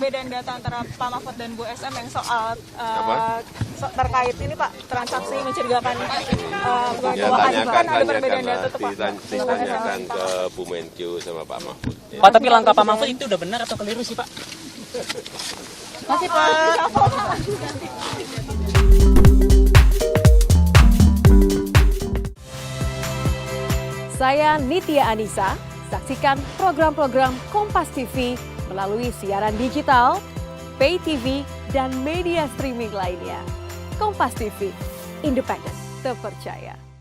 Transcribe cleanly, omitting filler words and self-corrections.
perbedaan data antara Pak Mahfud dan Bu SM yang soal terkait ini Pak, transaksi mencurigakan Ya, kan ada perbedaan data tuh Pak. ditanyakan ke Bu Menkyu sama Pak Mahfud. Ya. Pak, tapi langkah Pak Mahfud itu udah benar atau keliru sih Pak? Masih Pak. Saya Nitya Anissa, saksikan program-program Kompas TV melalui siaran digital, pay TV, dan media streaming lainnya. Kompas TV, independen, terpercaya.